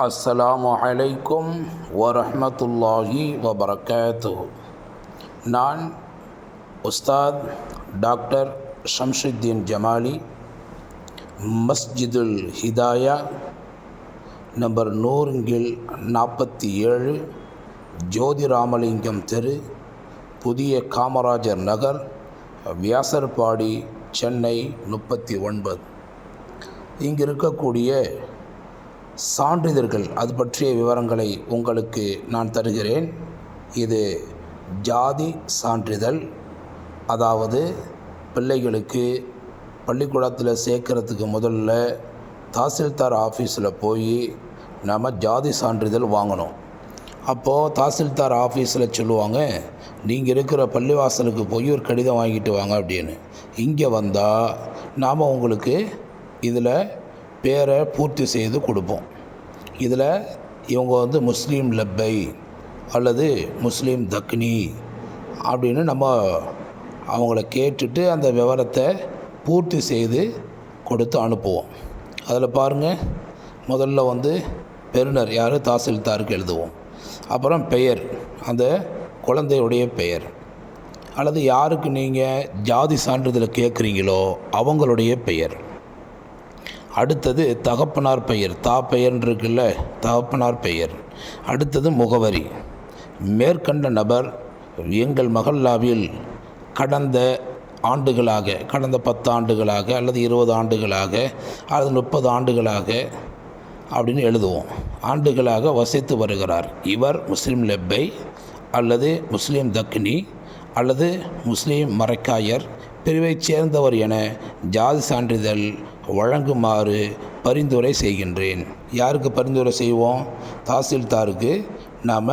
அஸ்ஸலாமு அலைக்கும் வரஹ்மத்துல்லாஹி வபரகாத்துஹு. நான் உஸ்தாத் டாக்டர் ஷம்சுத்தீன் ஜமாலி, மஸ்ஜிதுல் ஹிதாயா, நம்பர் 100/47, ஜோதிராமலிங்கம் தெரு, புதிய காமராஜர் நகர், வியாசர்பாடி, சென்னை 39. இங்கு இருக்கக்கூடிய சான்றிதழ்கள் அது பற்றிய விவரங்களை உங்களுக்கு நான் தருகிறேன். இது ஜாதி சான்றிதழ், அதாவது பிள்ளைகளுக்கு பள்ளிக்கூடத்தில் சேர்க்கறதுக்கு முதல்ல தாசில்தார் ஆஃபீஸில் போய் நம்ம ஜாதி சான்றிதழ் வாங்கணும். அப்போது தாசில்தார் ஆஃபீஸில் சொல்லுவாங்க, நீங்கள் இருக்கிற பள்ளிவாசலுக்கு போய் ஒரு கடிதம் வாங்கிட்டு வாங்க அப்படின்னு. இங்கே வந்தால் நாம் உங்களுக்கு இதில் பேரை பூர்த்தி செய்து கொடுப்போம். இதில் இவங்க முஸ்லீம் லப்பை அல்லது முஸ்லீம் தக்னி அப்படின்னு நம்ம அவங்கள கேட்டுட்டு அந்த விவரத்தை பூர்த்தி செய்து கொடுத்து அனுப்புவோம். அதில் பாருங்கள், முதல்ல பெறுநர் யார், தாசில்தாருக்கு எழுதுவோம். அப்புறம் பெயர், அந்த குழந்தையுடைய பெயர், அல்லது யாருக்கு நீங்கள் ஜாதி சான்றிதழை கேட்குறீங்களோ அவங்களுடைய பெயர். அடுத்தது தகப்பனார் பெயர், பெயர்ன்னு இருக்குல்ல, தகப்பனார் பெயர். அடுத்தது முகவரி. மேற்கண்ட நபர் எங்கள் மஹல்லாவில் கடந்த ஆண்டுகளாக, கடந்த 10 ஆண்டுகளாக அல்லது 20 ஆண்டுகளாக அல்லது 30 ஆண்டுகளாக அப்படின்னு எழுதுவோம். ஆண்டுகளாக வசித்து வருகிறார். இவர் முஸ்லீம் லெப்பை அல்லது முஸ்லீம் தக்னி அல்லது முஸ்லீம் மரைக்காயர் பிரிவைச் சேர்ந்தவர் என ஜாதி சான்றிதழ் வழங்குமாறு பரிந்துரை செய்கின்றேன். யாருக்கு பரிந்துரை செய்வோம்? தாசில்தாருக்கு நாம்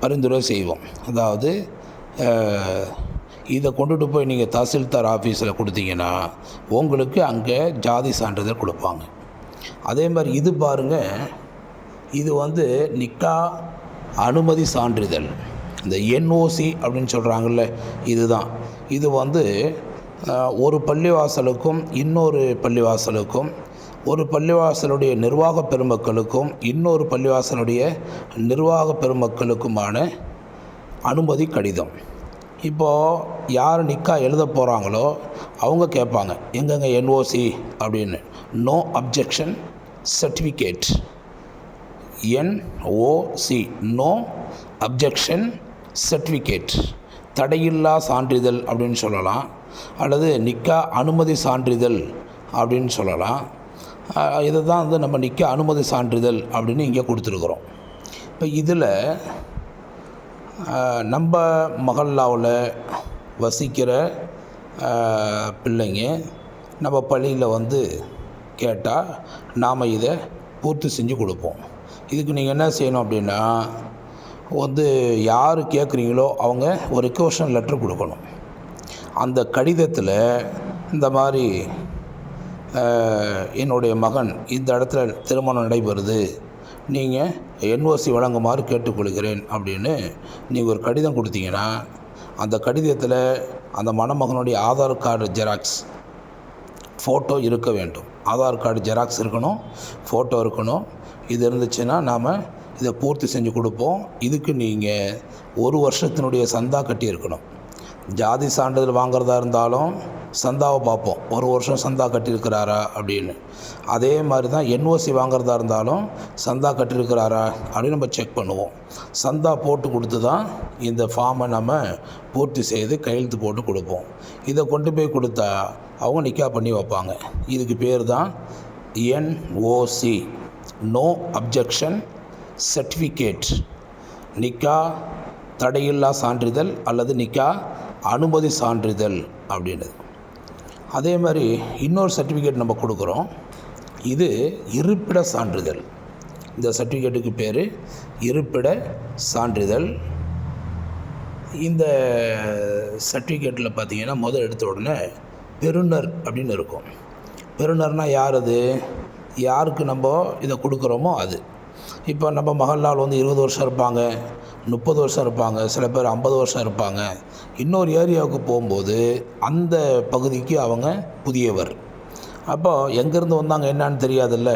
பரிந்துரை செய்வோம். அதாவது இதை கொண்டுட்டு போய் நீங்கள் தாசில்தார் ஆஃபீஸில் கொடுத்தீங்கன்னா உங்களுக்கு அங்கே ஜாதி சான்றிதழ் கொடுப்பாங்க. அதே மாதிரி இது பாருங்கள், இது நிக்கா அனுமதி சான்றிதழ், இந்த என்ஓசி அப்படின்னு சொல்கிறாங்கல்ல, இதுதான். இது ஒரு பள்ளிவாசலுக்கும் இன்னொரு பள்ளிவாசலுக்கும், ஒரு பள்ளிவாசலுடைய நிர்வாக பெருமக்களுக்கும் இன்னொரு பள்ளிவாசலுடைய நிர்வாக பெருமக்களுக்குமான அனுமதி கடிதம். இப்போது யார் நிக்கா எழுத போகிறாங்களோ அவங்க கேட்பாங்க, எங்கெங்க என்ஓசி அப்படின்னு. No objection certificate, NOC, no objection certificate, தடையில்லா சான்றிதழ் அப்படின்னு சொல்லலாம், அல்லது நிக்கா அனுமதி சான்றிதழ் அப்படின்னு சொல்லலாம். இதை தான் நம்ம நிக்கா அனுமதி சான்றிதழ் அப்படின்னு இங்கே கொடுத்துருக்குறோம். இப்போ இதில் நம்ம மஹல்லாவில் வசிக்கிற பிள்ளைங்க நம்ம பள்ளியில் கேட்டால் நாம் இதை பூர்த்தி செஞ்சு கொடுப்போம். இதுக்கு நீங்கள் என்ன செய்யணும் அப்படின்னா, யார் கேட்குறீங்களோ அவங்க ஒரு ரிக்வெஸ்ட் லெட்டர் கொடுக்கணும். அந்த கடிதத்தில் இந்த மாதிரி என்னுடைய மகன் இந்த இடத்துல திருமணம் நடைபெறுது, நீங்கள் என்ஓசி வழங்குமாறு கேட்டுக்கொள்கிறேன் அப்படின்னு நீங்கள் ஒரு கடிதம் கொடுத்தீங்கன்னா, அந்த கடிதத்தில் அந்த மணமகனுடைய ஆதார் கார்டு ஜெராக்ஸ், ஃபோட்டோ இருக்க வேண்டும். ஆதார் கார்டு ஜெராக்ஸ் இருக்கணும், ஃபோட்டோ இருக்கணும். இது இருந்துச்சுன்னா நாம் இதை பூர்த்தி செஞ்சு கொடுப்போம். இதுக்கு நீங்கள் 1 வருஷத்தினுடைய சந்தா கட்டியிருக்கணும். ஜாதி சான்றிதழ் வாங்கிறதா இருந்தாலும் சந்தாவை பார்ப்போம், 1 வருஷம் சந்தா கட்டியிருக்கிறாரா அப்படின்னு. அதே மாதிரி தான் என்ஓசி வாங்கிறதா இருந்தாலும் சந்தா கட்டியிருக்கிறாரா அப்படின்னு நம்ம செக் பண்ணுவோம். சந்தா போட்டு கொடுத்து தான் இந்த ஃபார்மை நம்ம பூர்த்தி செய்து கையெழுத்து போட்டு கொடுப்போம். இதை கொண்டு போய் கொடுத்தா அவங்க நிக்கா பண்ணி வைப்பாங்க. இதுக்கு பேர் தான் என்ஓசி, நோ அப்ஜெக்ஷன் சர்டிஃபிகேட், நிக்கா தடையில்லா சான்றிதழ் அல்லது நிக்கா அனுமதி சான்றிதழ் அப்படின்றது. அதே மாதிரி இன்னொரு சர்டிஃபிகேட் நம்ம கொடுக்குறோம். இது இருப்பிட சான்றிதழ். இந்த சர்டிஃபிகேட்டுக்கு பேர் இருப்பிட சான்றிதழ். இந்த சர்டிஃபிகேட்டில் பார்த்தீங்கன்னா முதல் எடுத்த உடனே பெறுநர் அப்படின்னு இருக்கும். பெறுநர்னால் யார்? அது யாருக்கு நம்ம இதை கொடுக்குறோமோ அது. இப்போ நம்ம மஹல்லாவில் 20 வருஷம் இருப்பாங்க, 30 வருஷம் இருப்பாங்க, சில பேர் 50 வருஷம் இருப்பாங்க. இன்னொரு ஏரியாவுக்கு போகும்போது அந்த பகுதிக்கு அவங்க புதியவர். அப்போது எங்கேருந்து வந்தாங்க என்னான்னு தெரியாதுல்ல.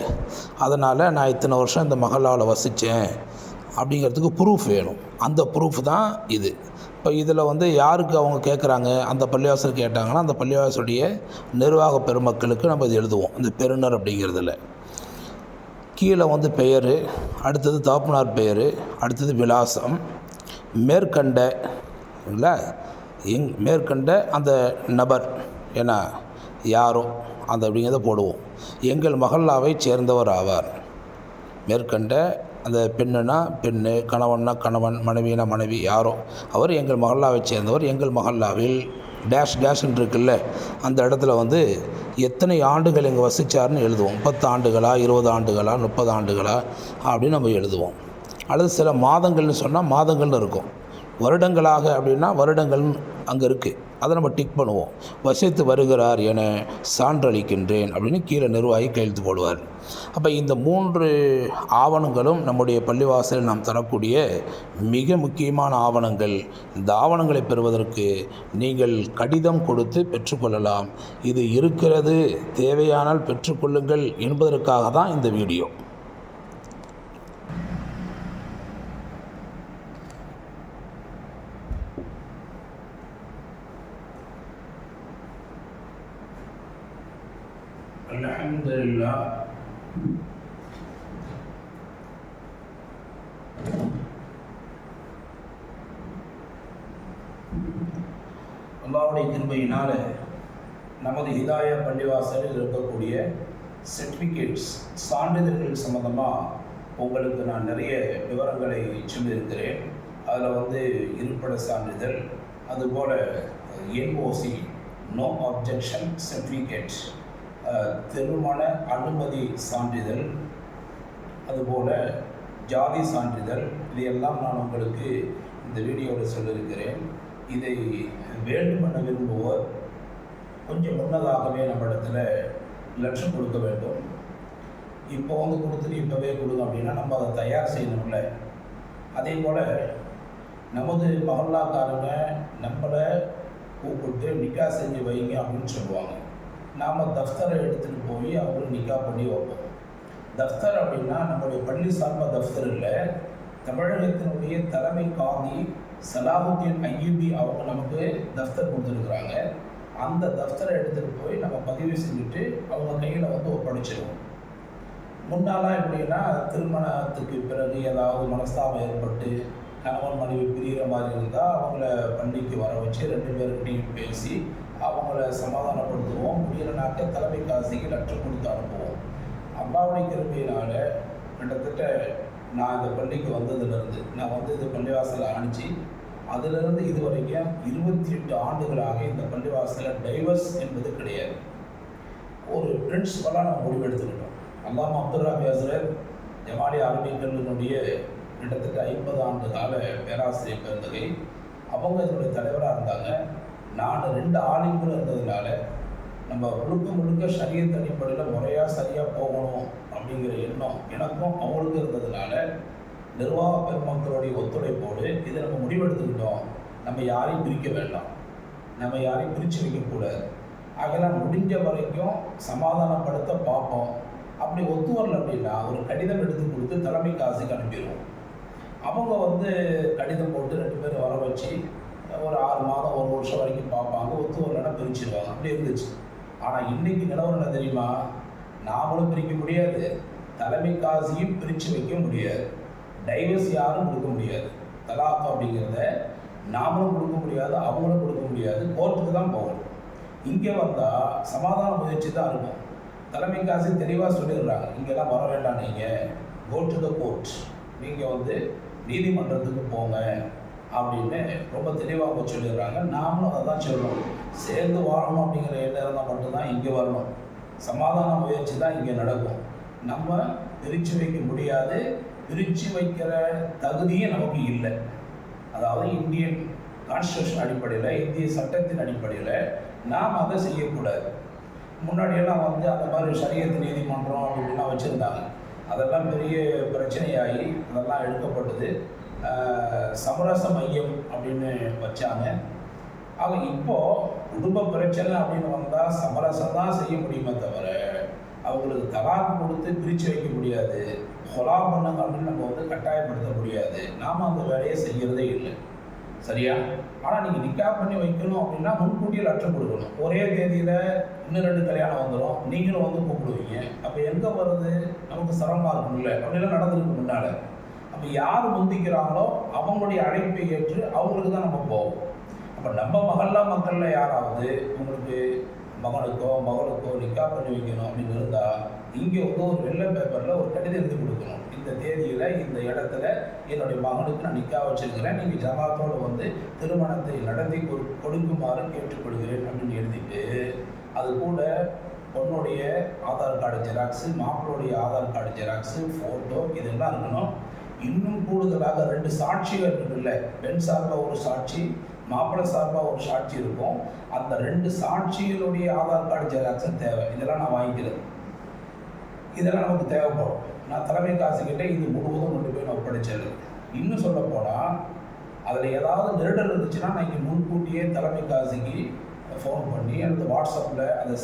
அதனால் நான் இத்தனை வருஷம் இந்த மஹல்லாவில் வசித்தேன் அப்படிங்கிறதுக்கு ப்ரூஃப் வேணும். அந்த ப்ரூஃப் தான் இது. இப்போ இதில் வந்து யாருக்கு அவங்க கேட்குறாங்க, அந்த பள்ளிவாசல் கேட்டாங்கன்னா அந்த பள்ளிவாசலுடைய நிர்வாக பெருமக்களுக்கு நம்ம இது எழுதுவோம். இந்த பெறுநர் அப்படிங்கிறதுல கீழே வந்து பெயர், அடுத்தது தகப்பனார் பெயர், அடுத்தது விலாசம், மேற்கண்ட இல்லை மேற்கண்ட அந்த நபர் ஏன்னா யாரோ அந்த அப்படிங்கிறத போடுவோம். எங்கள் மஹல்லாவை சேர்ந்தவர் ஆவார். மேற்கண்ட அந்த பெண்ணுனா பெண்ணு, கணவன்னா கணவன், மனைவினா மனைவி, யாரோ அவர் எங்கள் மஹல்லாவை சேர்ந்தவர். எங்கள் மஹல்லாவில் டேஷ் டேஷ்ன்னு இருக்குல்ல, அந்த இடத்துல வந்து எத்தனை ஆண்டுகள் இங்கே வசித்தார்னு எழுதுவோம். 10 ஆண்டுகளா, 20 ஆண்டுகளா, 30 ஆண்டுகளா அப்படின்னு நம்ம எழுதுவோம். அல்லது சில மாதங்கள்னு சொன்னால் மாதங்கள்னு இருக்கும். வருடங்களாக அப்படின்னா வருடங்கள் அங்கே இருக்குது, அதை நம்ம டிக் பண்ணுவோம். வசித்து வருகிறார் என சான்றளிக்கின்றேன் அப்படின்னு கீழே நிர்வாகி கையெழுத்து போடுவார். அப்போ இந்த 3 ஆவணங்களும் நம்முடைய பள்ளிவாசலில் நாம் தரக்கூடிய மிக முக்கியமான ஆவணங்கள். இந்த ஆவணங்களை பெறுவதற்கு நீங்கள் கடிதம் கொடுத்து பெற்றுக்கொள்ளலாம். இது இருக்கிறது, தேவையானால் பெற்றுக்கொள்ளுங்கள் என்பதற்காக தான் இந்த வீடியோ. அல்ஹம்துலில்லாஹ். அல்லாஹ்வுடைய கிருபையினால் நமது ஹிதாயா பள்ளிவாசலில் இருக்கக்கூடிய சர்டிஃபிகேட்ஸ், சான்றிதழ்கள் சம்பந்தமாக உங்களுக்கு நான் நிறைய விவரங்களை சொல்லியிருக்கிறேன். அதில் வந்து இருப்பிட சான்றிதழ், அதுபோல் என்ஓசி நோ அப்ஜெக்ஷன் சர்டிஃபிகேட், திருமண அனுமதி சான்றிதழ், அதுபோல் ஜாதி சான்றிதழ், இதையெல்லாம் நான் உங்களுக்கு இந்த வீடியோவில் சொல்லியிருக்கிறேன். இதை வேண்டுமென விரும்புவோர் கொஞ்சம் முன்னதாகவே நம்மிடத்தில் லட்சம் கொடுக்க வேண்டும். இப்போ வந்து கொடுத்துட்டு இப்போவே கொடுங்க அப்படின்னா நம்ம அதை தயார் செய்யணும்ல. அதே போல் நமது மஹல்லாக்காரங்க நம்மளை கூப்பிட்டு நிக்கா செஞ்சு வைங்க அப்படின்னு சொல்லுவாங்க. நாம் தஃப்தரை எடுத்துகிட்டு போய் அவங்களும் நிக்கா பண்ணி வைப்போம். தஃப்தர் அப்படின்னா நம்முடைய பள்ளி சார்பாக தஃப்தர் இல்லை, தமிழகத்தினுடைய தலைமை காதி சலாஹுத்தீன் அய்யூபி அவங்க நமக்கு தஃப்தர் கொடுத்துருக்குறாங்க. அந்த தஃப்தரை எடுத்துகிட்டு போய் நம்ம பதிவு செஞ்சுட்டு அவங்க கையில் வந்து ஒப்படைச்சிடுவோம். முன்னாலாம் எப்படின்னா திருமணத்துக்கு பிறகு ஏதாவது மனஸ்தாபம் ஏற்பட்டு கணவன் மனைவி பிரிகிற மாதிரி இருந்தால் அவங்கள பள்ளிக்கு வர வச்சு 2 பேருக்கிட்டையும் பேசி அவங்கள சமாதானப்படுத்துவோம். முடியலனாக்க தலைமை காசிக்கு லட்சம் கொடுத்து அனுப்புவோம். அல்லாஹ்வுடைய கிருபையினால் கிட்டத்தட்ட நான் இந்த பள்ளிக்கு வந்ததுலேருந்து, நான் வந்து இந்த பள்ளிவாசலை அனுப்பிச்சு அதிலிருந்து இது வரைக்கும் 28 ஆண்டுகளாக இந்த பள்ளிவாசலில் டைவர்ஸ் என்பது கிடையாது. ஒரு பிரின்சிபலாக நம்ம முடிவெடுத்துக்கிட்டோம். அல்லாமா அப்துல் ராபி ஹஸ்ரத் ஜமாலி அரபிக் கல்லூரியினுடைய கிட்டத்தட்ட 50 ஆண்டு கால பேராசிரியர் பெருந்தகை, அவங்க இதனுடைய தலைவராக இருந்தாங்க. நான் 2 ஆலிம்கள் இருந்ததுனால நம்ம முழுக்க ஷரியத் அடிப்படையில் முறையாக சரியாக போகணும் அப்படிங்கிற எண்ணம் எனக்கும் அவங்களுக்கும் இருந்ததுனால நிர்வாக பெருமக்களுடைய ஒத்துழைப்போடு இதை நம்ம முடிவெடுத்துக்கிட்டோம். நம்ம யாரையும் பிரிக்க வேண்டாம், நம்ம யாரையும் பிரித்து வைக்கக்கூடாது. ஆகலாம் முடிஞ்ச வரைக்கும் சமாதானப்படுத்த பார்ப்போம். அப்படி ஒத்து வரல அப்படின்னா ஒரு கடிதம் எடுத்து கொடுத்து தலைமை காசுக்கு அனுப்பிடுவோம். அவங்க வந்து கடிதம் போட்டு 2 பேர் வர வச்சு ஒரு 6 மாதம் 1 வருஷம் வரைக்கும் பார்ப்பாங்க. ஒத்து வரலன்னா பிரிச்சுடுவாங்க. அப்படி இருந்துச்சு. ஆனால் இன்றைக்கி நிலவரம் என்ன தெரியுமா? நாமளும் பிரிக்க முடியாது, தலைமை காசியும் பிரித்து வைக்க முடியாது, டைவர்ஸ் யாரும் கொடுக்க முடியாது. தலாக் அப்படிங்கிறத நாமளும் கொடுக்க முடியாது, அவங்களும் கொடுக்க முடியாது. கோர்ட்டுக்கு தான் போகணும். இங்கே வந்தால் சமாதான முயற்சி தான் இருக்கும். தலைமை காசி தெளிவாக சொல்லிடுறாங்க, இங்கெல்லாம் வர வேண்டாம், நீங்கள் கோ டு த கோர்ட், நீங்கள் வந்து நீதிமன்றத்துக்கு போங்க அப்படின்னு ரொம்ப தெளிவாக சொல்லிடுறாங்க. நாமளும் அதை தான் சொல்கிறோம். சேர்ந்து வாழணும் அப்படிங்கிற எண்ணம் இருந்தால் மட்டும்தான் இங்கே வரணும். சமாதான முயற்சி தான் இங்கே நடக்கும். நம்ம பிரித்து வைக்க முடியாது, பிரித்து வைக்கிற தகுதியே நமக்கு இல்லை. அதாவது இந்தியன் கான்ஸ்டியூஷன் அடிப்படையில், இந்திய சட்டத்தின் அடிப்படையில் நாம் அதை செய்யக்கூடாது. முன்னாடியெல்லாம் வந்து அந்த மாதிரி ஷரியத் நீதிமன்றம் அப்படின்லாம் வச்சுருந்தாங்க. அதெல்லாம் பெரிய பிரச்சனையாகி அதெல்லாம் எடுக்கப்பட்டது. சமரச மையம் அப்படின்னு வச்சாங்க. ஆக இப்போது குடும்ப பிரச்சனை அப்படின்னு வந்தால் சமரசம் தான் செய்ய முடியுமே தவிர அவங்களுக்கு தலாக் கொடுத்து பிரித்து வைக்க முடியாது, கொலா பண்ணுங்க அப்படின்னு நம்ம வந்து கட்டாயப்படுத்த முடியாது. நாம் அந்த வேலையை செய்கிறதே இல்லை. சரியா? ஆனால் நீங்கள் நிக்கா பண்ணி வைக்கணும் அப்படின்னா முன்கூட்டியே லட்சம் கொடுக்கணும். ஒரே தேதியில் இன்னும் 2 கல்யாணம் வந்துடும், நீங்களும் வந்து கூப்பிடுவீங்க. அப்போ எங்கே வருது? நமக்கு சிரமமாக இருக்கும்ல. அப்படிலாம் நடந்திருக்கு முன்னால். அப்போ யார் முந்திக்கிறாங்களோ அவங்களுடைய அழைப்பை ஏற்று அவங்களுக்கு தான் நம்ம போவோம். அப்போ நம்ம மகல்லா மக்களில் யாராவது உங்களுக்கு மகனுக்கோ மகளுக்கோ நிக்கா பண்ணி வைக்கணும் அப்படின்னு இருந்தால் இங்கே வந்து ஒரு வெள்ளை பேப்பரில் ஒரு கடிதம் எழுதி கொடுக்கணும். இந்த தேதியில் இந்த இடத்துல என்னுடைய மகனுக்கு நான் நிக்கா வச்சிருக்கிறேன், நீங்கள் ஜமாத்தோடு வந்து திருமணத்தை நடத்தி கொடுக்குமாறு கேட்டுக்கொள்கிறேன் அப்படின்னு எழுதிட்டு அது கூட பொண்ணுடைய ஆதார் கார்டு ஜெராக்ஸு, மாப்பிள்ளுடைய ஆதார் கார்டு ஜெராக்ஸு, ஃபோட்டோ இதெல்லாம் இருக்கணும். இன்னும் கூடுதலாக 2 சாட்சிகள் இருக்குல்ல, பெண் சார்பாக ஒரு சாட்சி, மாப்பிள்ளை சார்பாக ஒரு சாட்சி இருக்கும். அந்த 2 சாட்சிகளுடைய ஆதார் கார்டு ஜெராக்ஸும் தேவை. இதெல்லாம் நான் வாங்கிக்கிறது. இதெல்லாம் நமக்கு தேவைப்படும். நான் தலைமை காசுக்கிட்டே இது முழுவதும் கொண்டு போய் நான் ஒப்படைச்சது. இன்னும் சொல்ல போனால் அதில் ஏதாவது நெருடல் இருந்துச்சுன்னா நான் இங்கே முன்கூட்டியே தலைமை காசுக்கு ஃபோன் பண்ணி அல்லது வாட்ஸ்அப்பில் அதை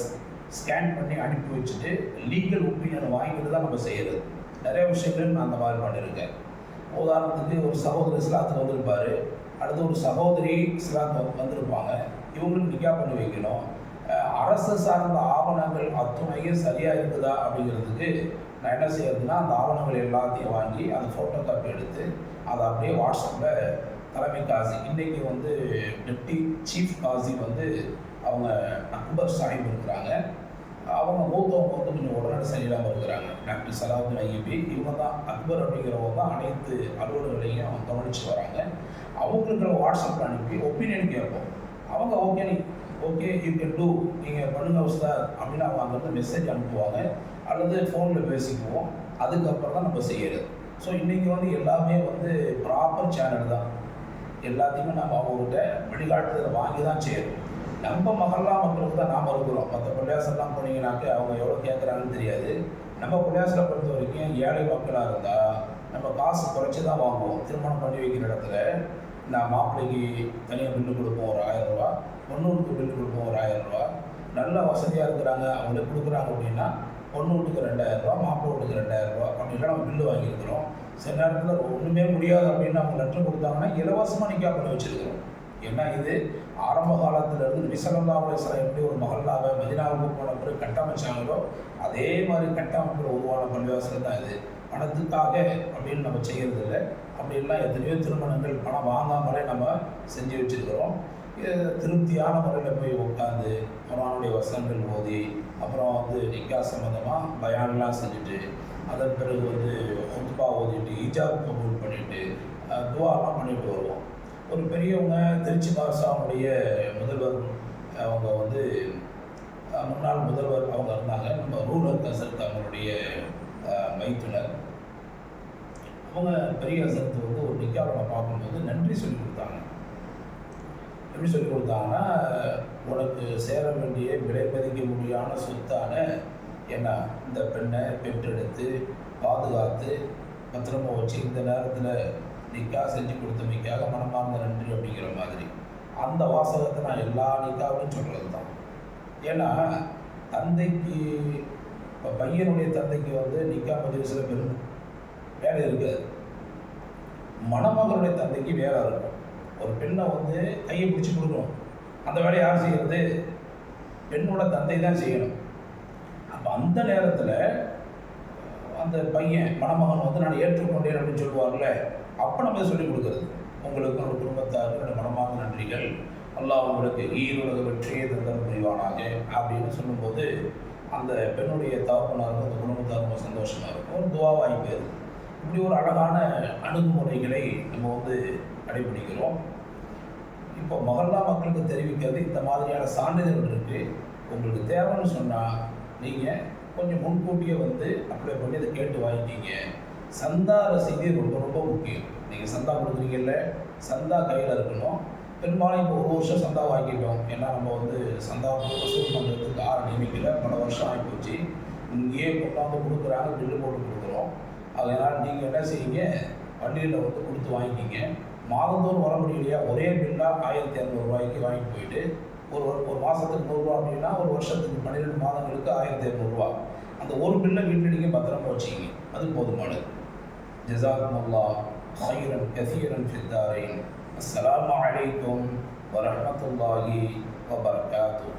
ஸ்கேன் பண்ணி அனுப்பி வச்சுட்டு லீகல் ஒப்பீனியன் வாங்கிட்டு தான் நம்ம செய்கிறது. நிறைய விஷயங்கள் நான் அந்த மாதிரி பண்ணியிருக்கேன். உதாரணத்துக்கு ஒரு சகோதரர் இஸ்லாத்துக்கு வந்திருப்பார், அடுத்து ஒரு சகோதரி இஸ்லாத்துக்கு வந்திருப்பாங்க. இவங்களுக்கு நிக்கா பண்ணி வைக்கணும். அரசு சார்ந்த ஆவணங்கள் அத்துணையும் சரியாக இருக்குதா அப்படிங்கிறதுக்கு நான் என்ன செய்யறதுன்னா அந்த ஆவணங்கள் எல்லாத்தையும் வாங்கி அந்த ஃபோட்டோ காப்பி எடுத்து அதை அப்படியே வாட்ஸ்அப்பில் தலைமை காசி, இன்றைக்கி வந்து டெப்டி சீஃப் காசி வந்து அவங்க அக்பர் சாஹிப் இருக்கிறாங்க. அவங்க மூத்தவங்க வந்து கொஞ்சம் உடனடி சரியில்லாமல் இருக்கிறாங்க. டாக்டர் சலாவுதீன் ஐயூபி இவங்க தான், அக்பர் அப்படிங்கிறவங்க தான் அனைத்து அலுவலர்களையும் கவனித்து வராங்க. அவங்களுக்கு வாட்ஸ்அப்பில் அனுப்பி ஒப்பீனியன் கேட்போம். அவங்க ஓகே யூ கேன் டூ, நீங்கள் பண்ணுங்க உஸ்தாத் அப்படின்னு அவங்க அங்கேருந்து மெசேஜ் அனுப்புவாங்க அல்லது ஃபோனில் பேசிக்குவோம். அதுக்கப்புறம் தான் நம்ம செய்கிறது. ஸோ இன்றைக்கி வந்து எல்லாமே வந்து ப்ராப்பர் சேனல் தான். எல்லாத்தையுமே நம்ம அவங்ககிட்ட வழிகாட்டுதலை வாங்கி தான் செய்யணும். நம்ம மகல்லா மக்களுக்கு தான் நாம் இருக்கிறோம். மற்ற பள்ளியாசெல்லாம் போனீங்கன்னாக்க அவங்க எவ்வளோ கேட்குறாங்கன்னு தெரியாது. நம்ம பள்ளியாசில் பொறுத்த வரைக்கும் ஏழை மக்களாக இருந்தால் நம்ம காசு குறைச்சி தான் வாங்குவோம். திருமணம் பண்ணி வைக்கிற இடத்துல நான் மாப்பிள்ளைக்கு தனியாக பில்லு கொடுப்போம் ஒரு 1000 ரூபா, பொண்ணு வீட்டுக்கு பில்லு கொடுப்போம் ஒரு 1000 ரூபா. நல்ல வசதியாக இருக்கிறாங்க அவங்களுக்கு கொடுக்குறாங்க அப்படின்னா பொண்ணு வீட்டுக்கு 2000 ரூபா, மாப்பிள்ளை வீட்டுக்கு 2000 ரூபா அப்படின்லாம் நம்ம பில்லு வாங்கியிருக்கிறோம். சில நேரத்தில் ஒன்றுமே முடியாது அப்படின்னு அவங்க லெட்டர் கொடுத்தாங்கன்னா இலவசமாக நிக்கா பண்ணி வச்சுருக்கிறோம். ஏன்னா இது ஆரம்ப காலத்திலேருந்து நபி ஸல்லல்லாஹு அலைஹி வஸல்லம் எப்படி ஒரு மஹல்லாவை மதீனாவுக்கு போன பிறகு கட்டமைச்சாங்களோ அதே மாதிரி கட்டமைப்பில் உருவான பள்ளிவாசல் தான் இது. பணத்துக்காக அப்படின்னு நம்ம செய்கிறது இல்லை. அப்படின்லாம் எத்தனையோ திருமணங்கள் பணம் வாங்காமலே நம்ம செஞ்சு வச்சுருக்கிறோம். திருப்தியான முறையில் போய் உட்காந்து குர்ஆனுடைய வசனங்கள் ஓதி அப்புறம் வந்து நிக்கா சம்மந்தமாக பயான்லாம் செஞ்சுட்டு அதன் பிறகு வந்து ஹுத்பா ஓதிட்டு ஹிஜாப் கபூல் பண்ணிவிட்டு துவாலாம் பண்ணிட்டு வருவோம். ஒரு பெரியவங்க திருச்சி பாஷாவுடைய முதல்வர், அவங்க வந்து முன்னாள் முதல்வர் அவங்க இருந்தாங்க, நம்ம ரூலர் ஹசரத் அவங்களுடைய மைத்துனர். அவங்க பெரிய ஹசரத்து வந்து ஒரு நிக்காவை பார்க்கும்போது நன்றி சொல்லி கொடுத்தாங்க. எப்படி சொல்லி கொடுத்தாங்கன்னா, உனக்கு சேர வேண்டிய விலை மதிக்க முடியாத சொத்தான என்ன இந்த பெண்ணை பெற்றெடுத்து பாதுகாத்து பத்திரமா வச்சு இந்த நேரத்தில் நிக்கா செஞ்சு கொடுத்தமைக்காக மனமார்ந்த நன்றி அப்படிங்கிற மாதிரி அந்த வாசகத்தை நான் எல்லா நிக்காவையும் சொல்கிறது தான். ஏன்னா தந்தைக்கு இப்போ பையனுடைய தந்தைக்கு வந்து நிக்கா மஜ்லிஸில் பெரும் வேலை இருக்காது, மணமகளுடைய தந்தைக்கு வேலை இருக்கும். ஒரு பெண்ணை வந்து கையை பிடிச்சி கொடுக்கணும், அந்த வேலையை யார் செய்கிறது? பெண்ணோட தந்தை தான் செய்யணும். அப்போ அந்த நேரத்தில் அந்த பையன் மணமகன் வந்து நான் ஏற்றுக்கொண்டேன் அப்படின்னு சொல்லுவார்ல, அப்போ நம்ம சொல்லிக் கொடுக்குறது, உங்களுக்கு ஒரு குடும்பத்தாருக்கு மனமார்ந்த நன்றிகள், அல்லாஹ் உங்களுக்கு ஈருலக வெற்றியை தந்தல் புரிவானாக அப்படின்னு சொல்லும்போது அந்த பெண்ணுடைய தகப்பனாருக்கும் அந்த குடும்பத்தாருக்கும் சந்தோஷமாக இருக்கும், ஒரு துவா வாங்கி போயிடுது. இப்படி ஒரு அழகான அணுகுமுறைகளை நம்ம வந்து கடைபிடிக்கிறோம். இப்போ மஹல்லா மக்களுக்கு தெரிவிக்கிறது இந்த மாதிரியான சான்றிதழ்கள் இருக்குது. உங்களுக்கு தேவைன்னு சொன்னால் நீங்கள் கொஞ்சம் முன்கூட்டியே வந்து அப்ளை பண்ணி அதை கேட்டு வாங்கிக்கிங்க. சந்தா ரசீது ரொம்ப ரொம்ப முக்கியம். நீங்கள் சந்தா கொடுக்குறீங்கல்ல, சந்தா கையில் இருக்கணும். பெரும்பாலும் இப்போ 1 வருஷம் சந்தா வாங்கிட்டோம், ஏன்னா நம்ம வந்து சந்தா வசூல் பண்ணுறதுக்கு ஆறு நியமிக்கல, பல வருஷம் ஆகி போச்சு. இங்கேயே கொண்டாந்து கொடுக்குறாங்க, பில்லு போட்டு கொடுக்குறோம். அதனால் நீங்கள் என்ன செய்யுங்க, பள்ளியில் வந்து கொடுத்து வாங்கிக்கிங்க. மாதந்தோறும் வர முடியலையா, ஒரே பில்லாக 1200 ரூபாய்க்கு வாங்கிட்டு போயிட்டு ஒரு மாதத்துக்கு 100 ரூபா அப்படின்னா ஒரு வருஷத்துக்கு 12 மாதங்களுக்கு 1200 ரூபா. அந்த ஒரு பில்லை வீட்டில் நீங்கள் பத்திரமா வச்சுக்கிங்க, அது போதுமானது. ஜஸாக்குமுல்லாஹ் ஹைரன் கஸீரன் ஃபித் தாரைன். அஸ்ஸலாமு அலைக்கும் வரஹ்மத்துல்லாஹி வபரகாத்துஹு.